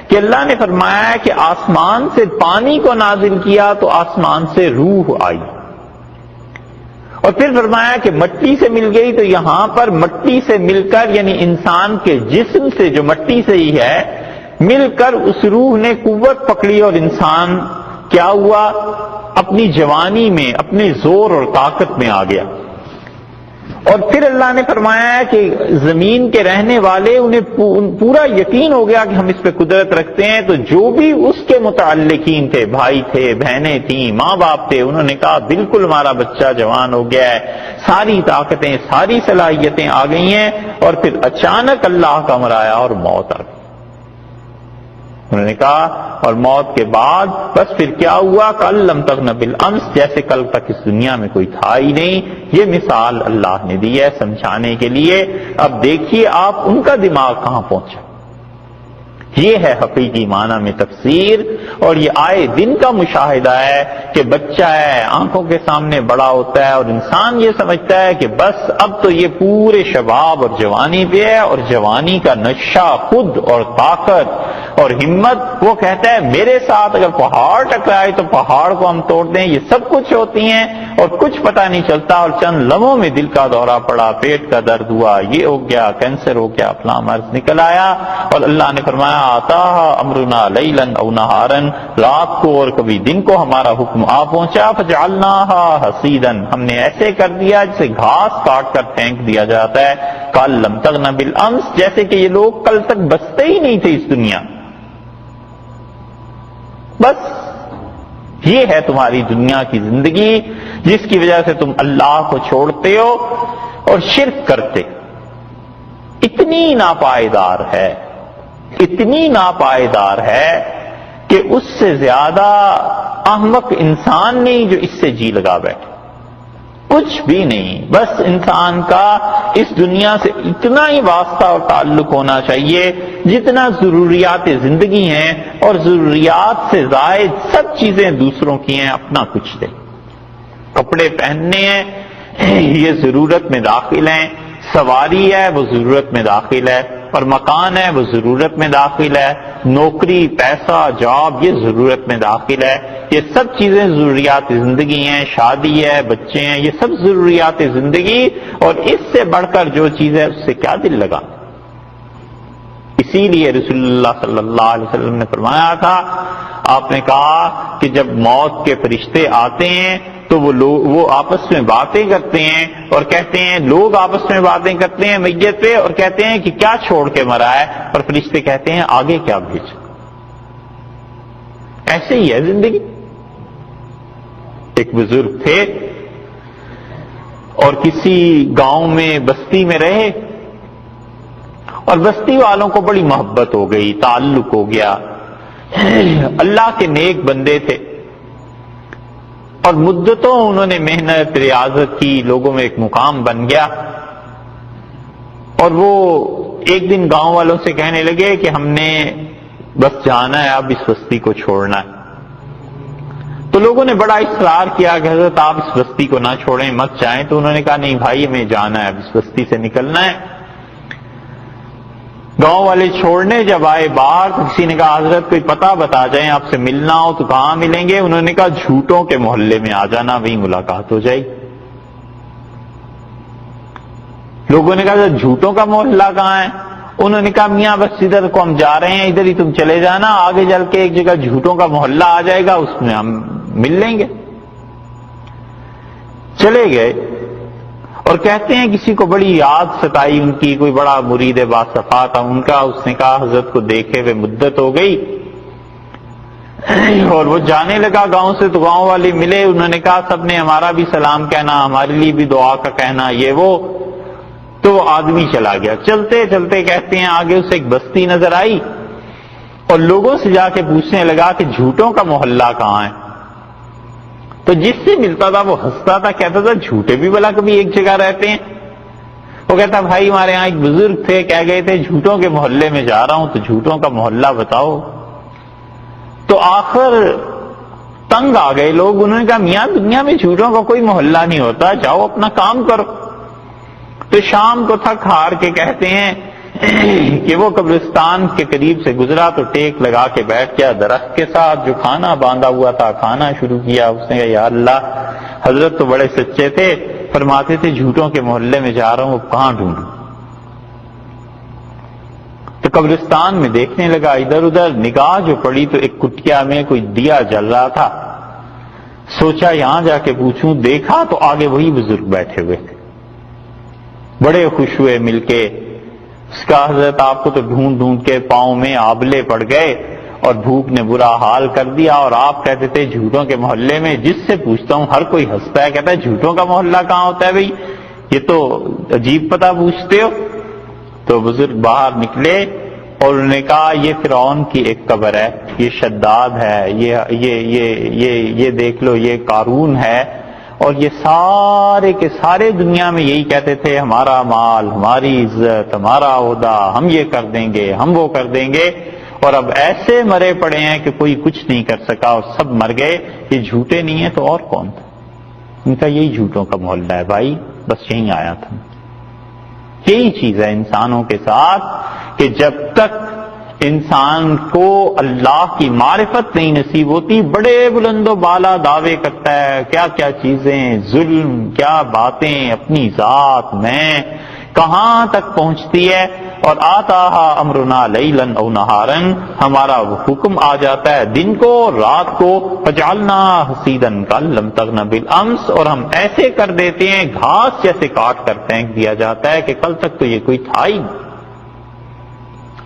کہ اللہ نے فرمایا ہے کہ آسمان سے پانی کو نازل کیا تو آسمان سے روح آئی، اور پھر فرمایا کہ مٹی سے مل گئی، تو یہاں پر مٹی سے مل کر یعنی انسان کے جسم سے جو مٹی سے ہی ہے مل کر اس روح نے قوت پکڑی اور انسان کیا ہوا؟ اپنی جوانی میں، اپنے زور اور طاقت میں آ گیا۔ اور پھر اللہ نے فرمایا ہے کہ زمین کے رہنے والے انہیں پورا یقین ہو گیا کہ ہم اس پہ قدرت رکھتے ہیں، تو جو بھی اس کے متعلقین تھے، بھائی تھے، بہنیں تھیں، ماں باپ تھے، انہوں نے کہا بالکل ہمارا بچہ جوان ہو گیا ہے، ساری طاقتیں، ساری صلاحیتیں آ گئی ہیں، اور پھر اچانک اللہ کا امر آیا اور موت آ گئی۔ انہوں نے کہا اور موت کے بعد بس پھر کیا ہوا؟ کل لم تغن بالامس، جیسے کل تک اس دنیا میں کوئی تھا ہی نہیں۔ یہ مثال اللہ نے دی ہے سمجھانے کے لیے۔ اب دیکھیے آپ ان کا دماغ کہاں پہنچا۔ یہ ہے حقیقی معنی میں تفسیر، اور یہ آئے دن کا مشاہدہ ہے کہ بچہ ہے، آنکھوں کے سامنے بڑا ہوتا ہے اور انسان یہ سمجھتا ہے کہ بس اب تو یہ پورے شباب اور جوانی پہ ہے، اور جوانی کا نشہ خود اور طاقت اور ہمت، وہ کہتا ہے میرے ساتھ اگر پہاڑ ٹکرائے تو پہاڑ کو ہم توڑ دیں۔ یہ سب کچھ ہوتی ہیں اور کچھ پتہ نہیں چلتا، اور چند لمحوں میں دل کا دورہ پڑا، پیٹ کا درد ہوا، یہ ہو گیا، کینسر ہو گیا، فلاں مرض نکل آیا، اور اللہ نے فرمایا آتا امرنا لیلا او نہارا، رات کو اور کبھی دن کو ہمارا حکم آ پہنچا، فجعلناها حصیدا، ہم نے ایسے کر دیا جسے گھاس کاٹ کر پھینک دیا جاتا ہے، کل لم تغن بالامس، جیسے کہ یہ لوگ کل تک بستے ہی نہیں تھے اس دنیا۔ بس یہ ہے تمہاری دنیا کی زندگی، جس کی وجہ سے تم اللہ کو چھوڑتے ہو اور شرک کرتے۔ اتنی ناپائیدار ہے، اتنی ناپائیدار ہے کہ اس سے زیادہ احمق انسان نہیں جو اس سے جی لگا بیٹھے۔ کچھ بھی نہیں، بس انسان کا اس دنیا سے اتنا ہی واسطہ اور تعلق ہونا چاہیے جتنا ضروریات زندگی ہیں، اور ضروریات سے زائد سب چیزیں دوسروں کی ہیں، اپنا کچھ دے۔ کپڑے پہننے ہیں یہ ضرورت میں داخل ہیں، سواری ہے وہ ضرورت میں داخل ہے، اور مکان ہے وہ ضرورت میں داخل ہے، نوکری، پیسہ، جاب یہ ضرورت میں داخل ہے۔ یہ سب چیزیں ضروریات زندگی ہیں، شادی ہے، بچے ہیں، یہ سب ضروریات زندگی، اور اس سے بڑھ کر جو چیز ہے اس سے کیا دل لگا۔ اسی لیے رسول اللہ صلی اللہ علیہ وسلم نے فرمایا تھا، آپ نے کہا کہ جب موت کے فرشتے آتے ہیں تو وہ آپس میں باتیں کرتے ہیں اور کہتے ہیں، لوگ آپس میں باتیں کرتے ہیں میت پہ اور کہتے ہیں کہ کیا چھوڑ کے مرا ہے، اور فرشتے کہتے ہیں آگے کیا بھیج۔ ایسے ہی ہے زندگی۔ ایک بزرگ تھے اور کسی گاؤں میں بستی میں رہے، اور بستی والوں کو بڑی محبت ہو گئی، تعلق ہو گیا، اللہ کے نیک بندے تھے، اور مدتوں انہوں نے محنت ریاضت کی، لوگوں میں ایک مقام بن گیا، اور وہ ایک دن گاؤں والوں سے کہنے لگے کہ ہم نے بس جانا ہے، اب اس بستی کو چھوڑنا ہے۔ تو لوگوں نے بڑا اصرار کیا کہ حضرت آپ اس بستی کو نہ چھوڑیں، مت جائیں، تو انہوں نے کہا نہیں بھائی ہمیں جانا ہے، اب اس بستی سے نکلنا ہے۔ گاؤں والے چھوڑنے جب آئے باہر تو کسی نے کہا حضرت کوئی پتہ بتا جائیں، آپ سے ملنا ہو تو کہاں ملیں گے؟ انہوں نے کہا جھوٹوں کے محلے میں آ جانا، وہیں ملاقات ہو جائے۔ لوگوں نے کہا جھوٹوں کا محلہ کہاں ہے؟ انہوں نے کہا میاں بس ادھر کو ہم جا رہے ہیں، ادھر ہی تم چلے جانا، آگے چل کے ایک جگہ جھوٹوں کا محلہ آ جائے گا، اس میں ہم مل لیں گے۔ چلے گئے، اور کہتے ہیں کسی کو بڑی یاد ستائی ان کی، کوئی بڑا مرید باصفا تھا ان کا، اس نے کہا حضرت کو دیکھے ہوئے مدت ہو گئی، اور وہ جانے لگا گاؤں سے، تو گاؤں والے ملے، انہوں نے کہا سب نے ہمارا بھی سلام کہنا، ہمارے لیے بھی دعا کا کہنا، یہ وہ. تو وہ آدمی چلا گیا. چلتے چلتے کہتے ہیں آگے اسے ایک بستی نظر آئی اور لوگوں سے جا کے پوچھنے لگا کہ جھوٹوں کا محلہ کہاں ہے. تو جس سے ملتا تھا وہ ہنستا تھا، کہتا تھا جھوٹے بھی بلا کبھی ایک جگہ رہتے ہیں. وہ کہتا بھائی ہمارے یہاں ایک بزرگ تھے، کہہ گئے تھے جھوٹوں کے محلے میں جا رہا ہوں، تو جھوٹوں کا محلہ بتاؤ. تو آخر تنگ آ گئے لوگ، انہوں نے کہا میاں دنیا میں جھوٹوں کا کوئی محلہ نہیں ہوتا، جاؤ اپنا کام کرو. تو شام کو تھک ہار کے کہتے ہیں کہ وہ قبرستان کے قریب سے گزرا تو ٹیک لگا کے بیٹھ گیا درخت کے ساتھ، جو کھانا باندھا ہوا تھا کھانا شروع کیا. اس نے کہا یا اللہ، حضرت تو بڑے سچے تھے، فرماتے تھے جھوٹوں کے محلے میں جا رہا ہوں، اب کہاں ڈھونڈوں. تو قبرستان میں دیکھنے لگا ادھر ادھر، نگاہ جو پڑی تو ایک کٹیا میں کوئی دیا جل رہا تھا. سوچا یہاں جا کے پوچھوں، دیکھا تو آگے وہی بزرگ بیٹھے ہوئے تھے. بڑے خوش ہوئے مل کے. اس کا حضرت آپ کو تو ڈھونڈ ڈھونڈ کے پاؤں میں آبلے پڑ گئے اور بھوک نے برا حال کر دیا، اور آپ کہتے تھے جھوٹوں کے محلے میں. جس سے پوچھتا ہوں ہر کوئی ہنستا ہے، کہتا ہے جھوٹوں کا محلہ کہاں ہوتا ہے بھائی، یہ تو عجیب پتہ پوچھتے ہو. تو بزرگ باہر نکلے اور انہوں نے کہا یہ فرعون کی ایک قبر ہے، یہ شداد ہے، یہ دیکھ لو یہ قارون ہے، اور یہ سارے کے سارے دنیا میں یہی کہتے تھے ہمارا مال، ہماری عزت، ہمارا عہدہ، ہم یہ کر دیں گے، ہم وہ کر دیں گے، اور اب ایسے مرے پڑے ہیں کہ کوئی کچھ نہیں کر سکا اور سب مر گئے. یہ جھوٹے نہیں ہیں تو اور کون تھا؟ ان کا یہی جھوٹوں کا محلہ ہے بھائی، بس یہیں آیا تھا. یہی چیز ہے انسانوں کے ساتھ کہ جب تک انسان کو اللہ کی معرفت نہیں نصیب ہوتی، بڑے بلند و بالا دعوے کرتا ہے، کیا کیا چیزیں، ظلم، کیا باتیں اپنی ذات میں کہاں تک پہنچتی ہے. اور آتا امرنا لیلا او نہارا، ہمارا حکم آ جاتا ہے دن کو رات کو، فجعلنا حصیدا کأن لم تغن بالامس، اور ہم ایسے کر دیتے ہیں گھاس جیسے کاٹ کر پھینک دیا جاتا ہے کہ کل تک تو یہ کوئی تھا ہی.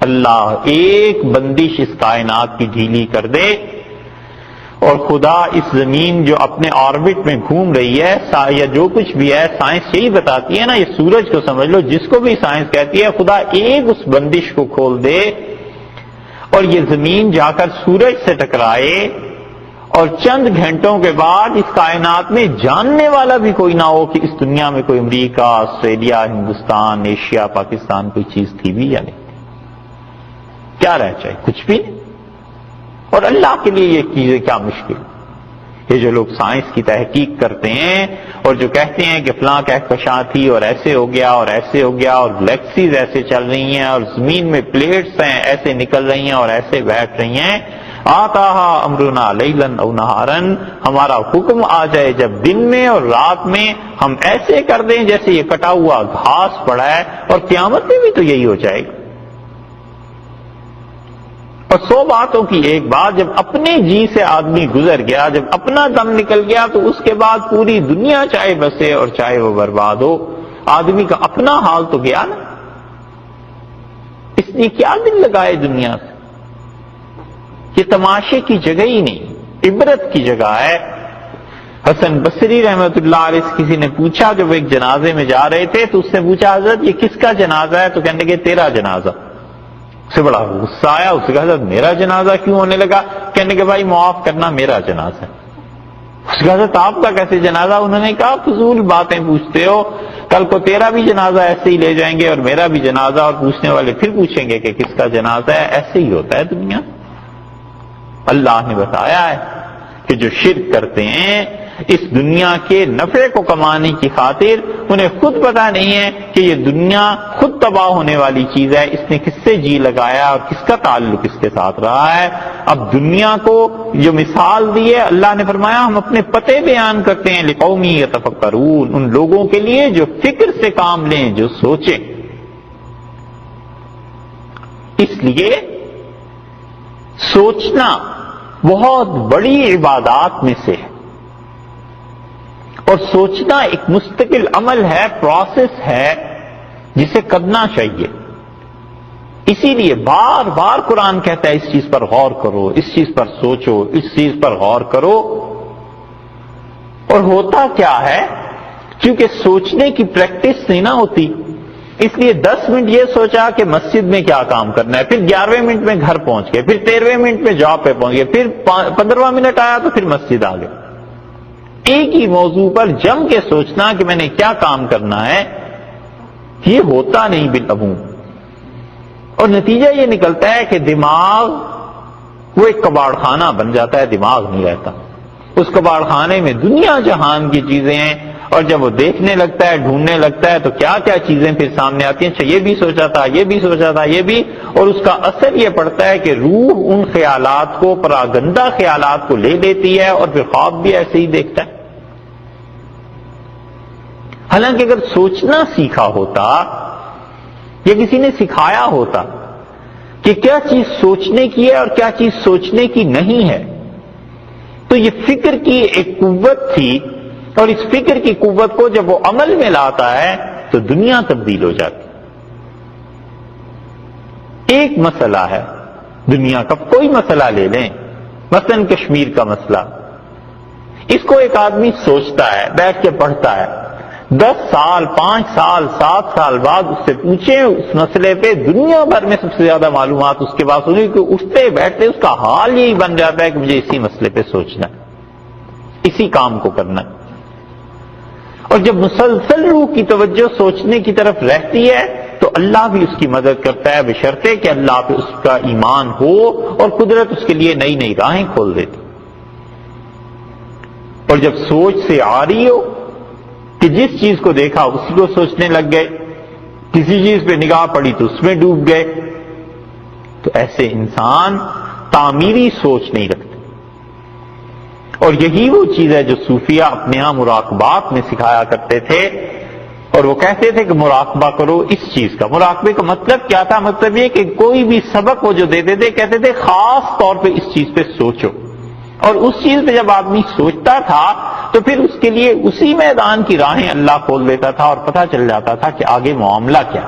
اللہ ایک بندش اس کائنات کی ڈھیلی کر دے اور خدا اس زمین جو اپنے آربٹ میں گھوم رہی ہے، یا جو کچھ بھی ہے، سائنس یہی بتاتی ہے نا، یہ سورج کو سمجھ لو، جس کو بھی سائنس کہتی ہے، خدا ایک اس بندش کو کھول دے اور یہ زمین جا کر سورج سے ٹکرائے، اور چند گھنٹوں کے بعد اس کائنات میں جاننے والا بھی کوئی نہ ہو کہ اس دنیا میں کوئی امریکہ، آسٹریلیا، ہندوستان، ایشیا، پاکستان کوئی چیز تھی بھی یا نہیں. کیا رہ جائے؟ کچھ بھی نہیں. اور اللہ کے لیے یہ چیزیں کیا مشکل. یہ جو لوگ سائنس کی تحقیق کرتے ہیں اور جو کہتے ہیں کہ فلاں کہکشاں تھی اور ایسے ہو گیا اور ایسے ہو گیا، اور گلیکسیز ایسے چل رہی ہیں، اور زمین میں پلیٹس ہیں ایسے نکل رہی ہیں اور ایسے بیٹھ رہی ہیں، آتا امرنا لیلا او نہارا، ہمارا حکم آ جائے جب دن میں اور رات میں، ہم ایسے کر دیں جیسے یہ کٹا ہوا گھاس پڑا ہے. اور قیامت میں بھی تو یہی ہو جائے گا. اور 100 باتوں کی ایک بات، جب اپنے جی سے آدمی گزر گیا، جب اپنا دم نکل گیا، تو اس کے بعد پوری دنیا چاہے بسے اور چاہے وہ برباد ہو، آدمی کا اپنا حال تو گیا نا. اس لیے کیا دل لگائے دنیا سے. یہ تماشے کی جگہ ہی نہیں، عبرت کی جگہ ہے. حسن بصری رحمت اللہ علیہ سے کسی نے پوچھا، جب ایک جنازے میں جا رہے تھے تو اس نے پوچھا حضرت یہ کس کا جنازہ ہے؟ تو کہنے لگے تیرا جنازہ. سے بڑا غصہ آیا. اس نے کہا حضرت میرا جنازہ کیوں ہونے لگا؟ کہنے کے بھائی معاف کرنا میرا جنازہ ہے. اس نے کہا حضرت آپ کا کیسے جنازہ؟ انہوں نے کہا فضول باتیں پوچھتے ہو، کل کو تیرا بھی جنازہ ایسے ہی لے جائیں گے اور میرا بھی جنازہ، اور پوچھنے والے پھر پوچھیں گے کہ کس کا جنازہ ہے. ایسے ہی ہوتا ہے دنیا. اللہ نے بتایا ہے کہ جو شرک کرتے ہیں اس دنیا کے نفع کو کمانے کی خاطر، انہیں خود پتہ نہیں ہے کہ یہ دنیا خود تباہ ہونے والی چیز ہے. اس نے کس سے جی لگایا اور کس کا تعلق اس کے ساتھ رہا ہے. اب دنیا کو جو مثال دی ہے، اللہ نے فرمایا ہم اپنے پتے بیان کرتے ہیں لقوم یتفکرون، ان لوگوں کے لیے جو فکر سے کام لیں، جو سوچیں. اس لیے سوچنا بہت بڑی عبادات میں سے ہے، اور سوچنا ایک مستقل عمل ہے، پروسیس ہے جسے کرنا چاہیے. اسی لیے بار بار قرآن کہتا ہے اس چیز پر غور کرو، اس چیز پر سوچو، اس چیز پر غور کرو۔ اور ہوتا کیا ہے، کیونکہ سوچنے کی پریکٹس نہیں نہ ہوتی، اس لیے 10 منٹ یہ سوچا کہ مسجد میں کیا کام کرنا ہے، پھر 11ویں منٹ میں گھر پہنچ گئے، پھر 13ویں منٹ میں جاب پہ پہنچ گئے، پھر 15واں منٹ آیا تو پھر مسجد آ گئے۔ ایک ہی موضوع پر جم کے سوچنا کہ میں نے کیا کام کرنا ہے، یہ ہوتا نہیں بالعموم، اور نتیجہ یہ نکلتا ہے کہ دماغ وہ ایک کباڑ خانہ بن جاتا ہے، دماغ نہیں رہتا۔ اس کباڑ خانے میں دنیا جہان کی چیزیں ہیں، اور جب وہ دیکھنے لگتا ہے، ڈھونڈنے لگتا ہے، تو کیا کیا چیزیں پھر سامنے آتی ہیں، اچھا یہ بھی سوچا تھا، یہ بھی سوچا تھا، یہ بھی، اور اس کا اثر یہ پڑتا ہے کہ روح ان خیالات کو، پراگندہ خیالات کو لے لیتی ہے، اور پھر خواب بھی ایسے ہی دیکھتا ہے۔ حالانکہ اگر سوچنا سیکھا ہوتا یا کسی نے سکھایا ہوتا کہ کیا چیز سوچنے کی ہے اور کیا چیز سوچنے کی نہیں ہے، تو یہ فکر کی ایک قوت تھی، اور اس فکر کی قوت کو جب وہ عمل میں لاتا ہے تو دنیا تبدیل ہو جاتی۔ ایک مسئلہ ہے دنیا کا، کوئی مسئلہ لے لیں، مثلا کشمیر کا مسئلہ، اس کو ایک آدمی سوچتا ہے، بیٹھ کے پڑھتا ہے، 10 سال 5 سال 7 سال بعد اس سے پوچھیں اس مسئلے پہ دنیا بھر میں سب سے زیادہ معلومات اس کے پاس ہوگی، کہ اٹھتے بیٹھتے اس کا حال یہی بن جاتا ہے کہ مجھے اسی مسئلے پہ سوچنا ہے، اسی کام کو کرنا ہے۔ اور جب مسلسل روح کی توجہ سوچنے کی طرف رہتی ہے تو اللہ بھی اس کی مدد کرتا ہے، بشرطے کہ اللہ پہ اس کا ایمان ہو، اور قدرت اس کے لیے نئی نئی راہیں کھول دیتی۔ اور جب سوچ سے آ رہی ہو کہ جس چیز کو دیکھا اسی کو سوچنے لگ گئے، کسی چیز پہ نگاہ پڑی تو اس میں ڈوب گئے، تو ایسے انسان تعمیری سوچ نہیں رکھتے۔ اور یہی وہ چیز ہے جو صوفیہ اپنے ہاں مراقبات میں سکھایا کرتے تھے، اور وہ کہتے تھے کہ مراقبہ کرو اس چیز کا۔ مراقبے کا مطلب کیا تھا؟ مطلب یہ کہ کوئی بھی سبق وہ جو دیتے تھے، کہتے تھے خاص طور پہ اس چیز پہ سوچو، اور اس چیز پہ جب آدمی سوچتا تھا تو پھر اس کے لیے اسی میدان کی راہیں اللہ کھول دیتا تھا، اور پتہ چل جاتا تھا کہ آگے معاملہ کیا۔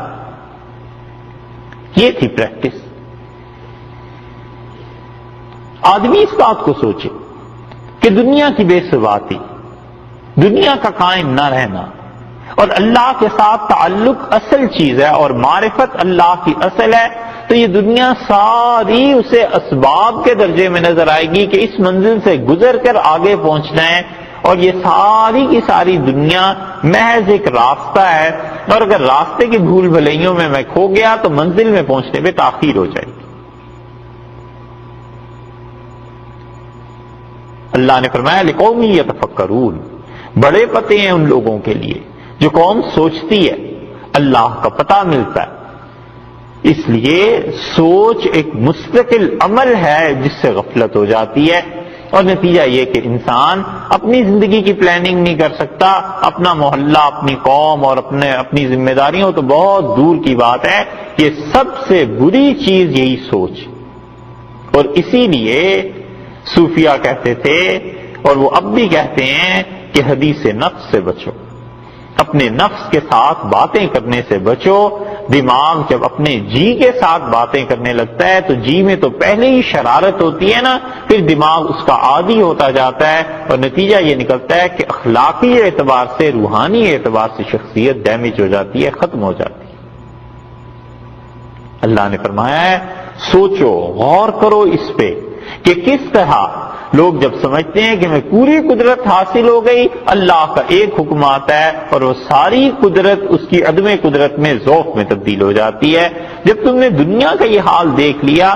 یہ تھی پریکٹس۔ آدمی اس بات کو سوچے کہ دنیا کی بے ثباتی، دنیا کا قائم نہ رہنا، اور اللہ کے ساتھ تعلق اصل چیز ہے، اور معرفت اللہ کی اصل ہے، تو یہ دنیا ساری اسے اسباب کے درجے میں نظر آئے گی کہ اس منزل سے گزر کر آگے پہنچنا ہے، اور یہ ساری کی ساری دنیا محض ایک راستہ ہے، اور اگر راستے کی بھول بھلائیوں میں کھو گیا تو منزل میں پہنچنے پہ تاخیر ہو جائے گی۔ اللہ نے فرمایا لقوم یتفکرون، بڑے پتے ہیں ان لوگوں کے لیے جو قوم سوچتی ہے، اللہ کا پتہ ملتا ہے۔ اس لیے سوچ ایک مستقل عمل ہے جس سے غفلت ہو جاتی ہے، اور نتیجہ یہ کہ انسان اپنی زندگی کی پلاننگ نہیں کر سکتا، اپنا محلہ، اپنی قوم اور اپنی ذمہ داریوں تو بہت دور کی بات ہے۔ یہ سب سے بری چیز یہی سوچ، اور اسی لیے صوفیہ کہتے تھے، اور وہ اب بھی کہتے ہیں کہ حدیث نفس سے بچو، اپنے نفس کے ساتھ باتیں کرنے سے بچو۔ دماغ جب اپنے جی کے ساتھ باتیں کرنے لگتا ہے تو جی میں تو پہلے ہی شرارت ہوتی ہے نا، پھر دماغ اس کا عادی ہوتا جاتا ہے، اور نتیجہ یہ نکلتا ہے کہ اخلاقی اعتبار سے، روحانی اعتبار سے شخصیت ڈیمیج ہو جاتی ہے، ختم ہو جاتی ہے۔ اللہ نے فرمایا ہے سوچو، غور کرو اس پہ کہ کس طرح لوگ جب سمجھتے ہیں کہ میں پوری قدرت حاصل ہو گئی، اللہ کا ایک حکم آتا ہے اور وہ ساری قدرت اس کی عدم قدرت میں ذوف میں تبدیل ہو جاتی ہے۔ جب تم نے دنیا کا یہ حال دیکھ لیا